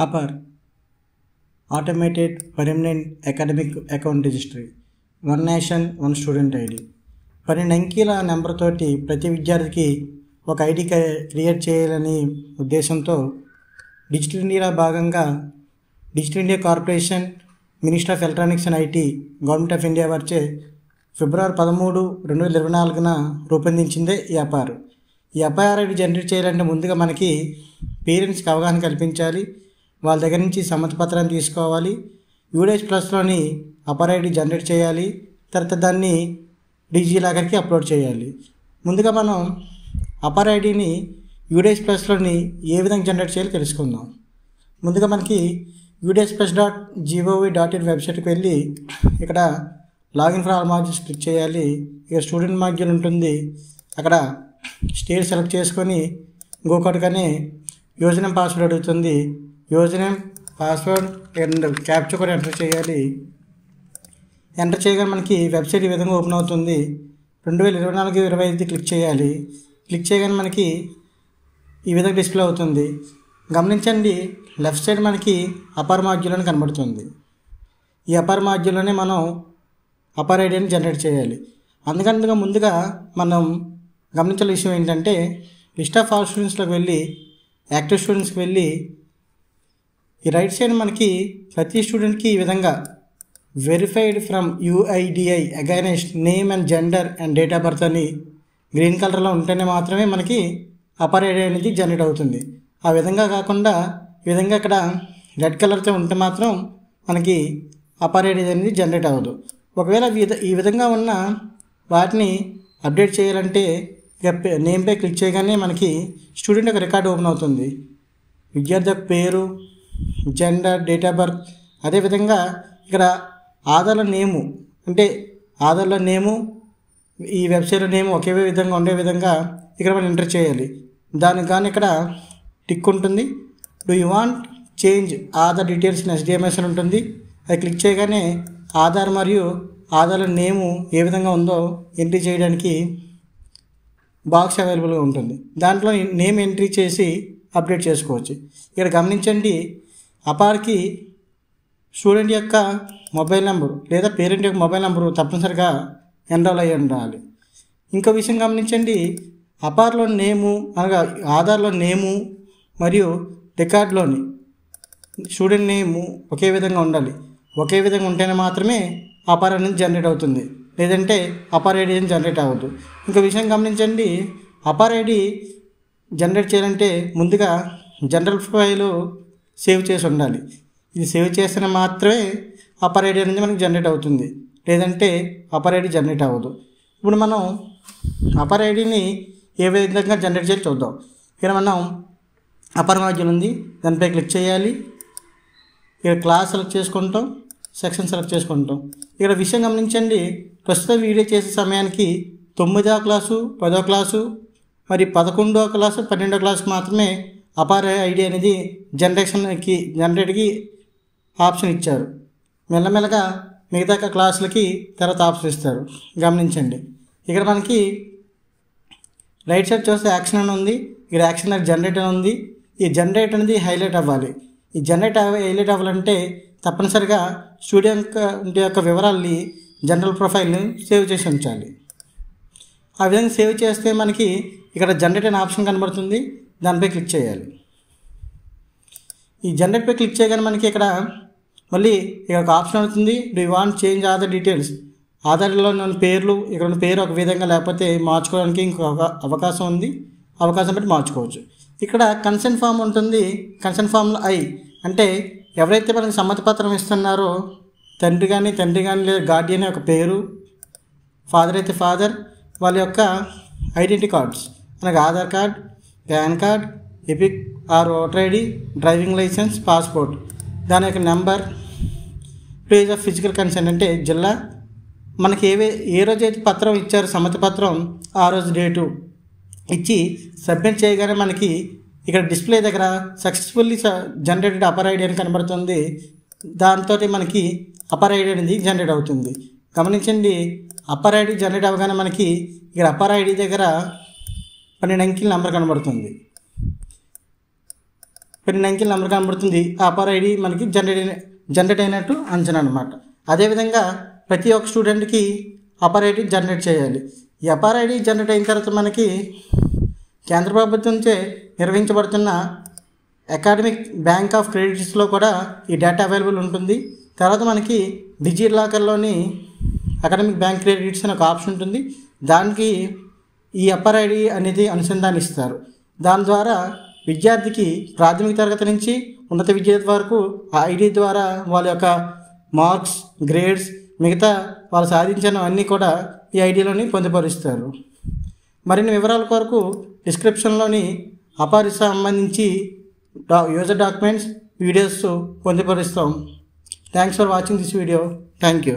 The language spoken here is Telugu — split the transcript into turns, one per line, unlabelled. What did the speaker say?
APAR Automated Permanent Academic Account Registry. One Nation, One Student ID. 12 అంకెల నెంబర్ తోటి ప్రతి విద్యార్థికి ఒక ఐడి క్రియేట్ చేయాలని ఉద్దేశంతో డిజిటల్ ఇండియాలో భాగంగా digital India corporation, minister of electronics and IT, government of India వారిచే ఫిబ్రవరి 13, 2024న రూపొందించిందే ఈ APAR. ఈ APAR ఐడి జనరేట్ చేయాలంటే ముందుగా మనకి పేరెంట్స్కి అవగాహన కల్పించాలి. వాళ్ళ దగ్గర నుంచి సమ్మతి పత్రాన్ని తీసుకోవాలి. UDS+లోని APAR ఐడి జనరేట్ చేయాలి. తర్వాత దాన్ని డిజిలాకర్కి అప్లోడ్ చేయాలి. ముందుగా మనం APAR ఐడిని UDS+లోని ఏ విధంగా జనరేట్ చేయాలో తెలుసుకుందాం. ముందుగా మనకి udsplus.gov.in వెబ్సైట్కి వెళ్ళి ఇక్కడ login for all modules click చేయాలి. ఇక స్టూడెంట్ మాడ్యూల్ ఉంటుంది. అక్కడ స్టేట్ సెలెక్ట్ చేసుకొని ఇంకొకటిగానే యూజర్ నేమ్ పాస్వర్డ్ అడుగుతుంది. User name, password and captcha కూడా ఎంటర్ చేయాలి. ఎంటర్ చేయగానే మనకి వెబ్సైట్ ఈ విధంగా ఓపెన్ అవుతుంది. 2024-25 క్లిక్ చేయాలి. క్లిక్ చేయగానే మనకి ఈ విధంగా డిస్ప్లే అవుతుంది. గమనించండి, లెఫ్ట్ సైడ్ మనకి APAR మాడ్యూల్ అని కనబడుతుంది. ఈ APAR మాడ్యూల్లోనే మనం APAR ఐడిని జనరేట్ చేయాలి. అందుకని ముందుగా మనం గమనించాల్సిన విషయం ఏంటంటే, లిస్ట్ ఆఫ్ ఆల్ స్టూడెంట్స్లోకి వెళ్ళి యాక్టివ్ స్టూడెంట్స్కి వెళ్ళి ఈ రైట్ సైడ్ మనకి ప్రతి స్టూడెంట్కి ఈ విధంగా verified from UIDI against name and gender and date of birth అని గ్రీన్ కలర్లో ఉంటేనే మాత్రమే మనకి APAR ఐడి అనేది జనరేట్ అవుతుంది. ఆ విధంగా కాకుండా ఈ విధంగా ఇక్కడ రెడ్ కలర్తో ఉంటే మాత్రం మనకి APAR ఐడి అనేది జనరేట్ అవ్వదు. ఒకవేళ ఈ విధంగా ఉన్న వాటిని అప్డేట్ చేయాలంటే ఇక నేమ్పై క్లిక్ చేయగానే మనకి స్టూడెంట్ యొక్క రికార్డు ఓపెన్ అవుతుంది. విద్యార్థి యొక్క పేరు, జెండర్, డేట్ ఆఫ్ బర్త్, అదేవిధంగా ఇక్కడ ఆధార్లో నేము, అంటే ఆధార్లో నేము, ఈ వెబ్సైట్లో నేము ఒకే విధంగా ఉండే విధంగా ఇక్కడ మనం ఎంటర్ చేయాలి. దానికి కానీ ఇక్కడ టిక్ ఉంటుంది. Do you want change Aadhaar details in SDMS అని ఉంటుంది. అది క్లిక్ చేయగానే ఆధార్ మరియు ఆధార్లో నేము ఏ విధంగా ఉందో ఎంట్రీ చేయడానికి బాక్స్ అవైలబుల్గా ఉంటుంది. దాంట్లో నేమ్ ఎంట్రీ చేసి అప్డేట్ చేసుకోవచ్చు. ఇక్కడ గమనించండి, APARకి స్టూడెంట్ యొక్క మొబైల్ నెంబరు లేదా పేరెంట్ యొక్క మొబైల్ నెంబరు తప్పనిసరిగా ఎన్రోల్ అయ్యి ఉండాలి. ఇంకో విషయం గమనించండి, APARలో నేము అనగా ఆధార్లో నేము మరియు రికార్డులోని స్టూడెంట్ నేము ఒకే విధంగా ఉండాలి. ఒకే విధంగా ఉంటేనే మాత్రమే APAR అనేది జనరేట్ అవుతుంది, లేదంటే APAR ఐడి అనేది జనరేట్ అవ్వదు. ఇంకో విషయం గమనించండి, APAR ఐడి జనరేట్ చేయాలంటే ముందుగా జనరల్ ఫైలు సేవ్ చేసి ఉండాలి. ఇది సేవ్ చేస్తే మాత్రమే APAR ఐడి అనేది మనకి జనరేట్ అవుతుంది, లేదంటే APAR ఐడి జనరేట్ అవ్వదు. ఇప్పుడు మనం APAR ఐడిని ఏ విధంగా జనరేట్ చేయాలి చూద్దాం. ఇక్కడ మనం APAR మాడ్యూల్ ఉంది, దానిపై క్లిక్ చేయాలి. ఇక్కడ క్లాస్ సెలెక్ట్ చేసుకుంటాం, సెక్షన్ సెలెక్ట్ చేసుకుంటాం. ఇక్కడ విషయం గమనించండి, ప్రస్తుతం వీడియో చేసే సమయానికి 9వ క్లాసు, 10వ క్లాసు మరి 11వ క్లాసు, 12వ క్లాసుకి మాత్రమే APAR ఐడి అనేది జనరేట్కి ఆప్షన్ ఇచ్చారు. మెల్లమెల్లగా మిగతా క్లాసులకి తర్వాత ఆప్షన్ ఇస్తారు. గమనించండి, ఇక్కడ మనకి రైట్ సైడ్ చూస్తే యాక్షన్ అని ఉంది. ఇక్కడ యాక్షన్ అనేది జనరేట్ అని ఉంది. ఈ జనరేట్ అనేది హైలైట్ అవ్వాలి. ఈ జనరేట్ హైలైట్ అవ్వాలంటే తప్పనిసరిగా స్టూడెంట్ యొక్క వివరాల్ని జనరల్ ప్రొఫైల్ని సేవ్ చేసి ఉంచాలి. ఆ విధంగా సేవ్ చేస్తే మనకి ఇక్కడ జనరేట్ అనే ఆప్షన్ కనబడుతుంది, దానిపై క్లిక్ చేయాలి. ఈ జనరేట్పై క్లిక్ చేయగానే మనకి ఇక్కడ మళ్ళీ ఇక్కడ ఒక ఆప్షన్ అవుతుంది, do you want change Aadhaar details. ఆధార్లో ఉన్న పేర్లు, ఇక్కడ ఉన్న పేరు ఒక విధంగా లేకపోతే మార్చుకోవడానికి ఇంకొక అవకాశం ఉంది, అవకాశం బట్టి మార్చుకోవచ్చు. ఇక్కడ కన్సెంట్ ఫామ్ ఉంటుంది. కన్సెంట్ ఫామ్లో అంటే ఎవరైతే మనకి సమ్మతి పత్రం ఇస్తున్నారో తండ్రి కానీ లేదా గార్డియన్ యొక్క పేరు, ఫాదర్ అయితే ఫాదర్, వాళ్ళ యొక్క ఐడెంటిటీ కార్డ్స్ అనగా Aadhaar card, PAN card, EPIC or voter ID, driving licence, passport, దాని యొక్క number, place of physical consent అంటే జిల్లా, మనకి ఏ రోజైతే పత్రం ఇచ్చారో సమ్మతి పత్రం ఆ రోజు డేటు ఇచ్చి సబ్మిట్ చేయగానే మనకి ఇక్కడ డిస్ప్లే దగ్గర సక్సెస్ఫుల్లీ జనరేటెడ్ APAR ఐడి అని కనబడుతుంది. దాంతో మనకి APAR ఐడి అనేది జనరేట్ అవుతుంది. గమనించండి, APAR ఐడి జనరేట్ అవ్వగానే మనకి ఇక్కడ APAR ఐడి దగ్గర 12 అంకెల నెంబర్ కనబడుతుంది. కొన్ని అంకెల నెంబర్ కనబడుతుంది. ఆ అపార్ ఐడి మనకి జనరేట్ అయినట్టు అంచనా అనమాట. అదేవిధంగా ప్రతి ఒక్క స్టూడెంట్కి అపార్ ఐడి జనరేట్ చేయాలి. ఈ అపార్ ఐడి జనరేట్ అయిన తర్వాత మనకి కేంద్ర ప్రభుత్వంచే నిర్వహించబడుతున్న అకాడమిక్ బ్యాంక్ ఆఫ్ క్రెడిట్స్లో కూడా ఈ డేటా అవైలబుల్ ఉంటుంది. తర్వాత మనకి డిజి లాకర్లోని అకాడమిక్ బ్యాంక్ క్రెడిట్స్ అనే ఒక ఆప్షన్ ఉంటుంది. దానికి ఈ అపార్ ఐడి అనేది అనుసంధానిస్తారు. దాని ద్వారా విద్యార్థికి ప్రాథమిక తరగతి నుంచి ఉన్నత విద్య వరకు ఆ ఐడి ద్వారా వాళ్ళ యొక్క మార్క్స్, గ్రేడ్స్, మిగతా వాళ్ళు సాధించినవన్నీ కూడా ఈ ఐడిలోని పొందుపరుస్తారు. మరిన్ని వివరాల కొరకు డిస్క్రిప్షన్లోని అపార్కి సంబంధించి యూజర్ డాక్యుమెంట్స్, వీడియోస్ పొందుపరుస్తాం. Thanks for watching this video. Thank you.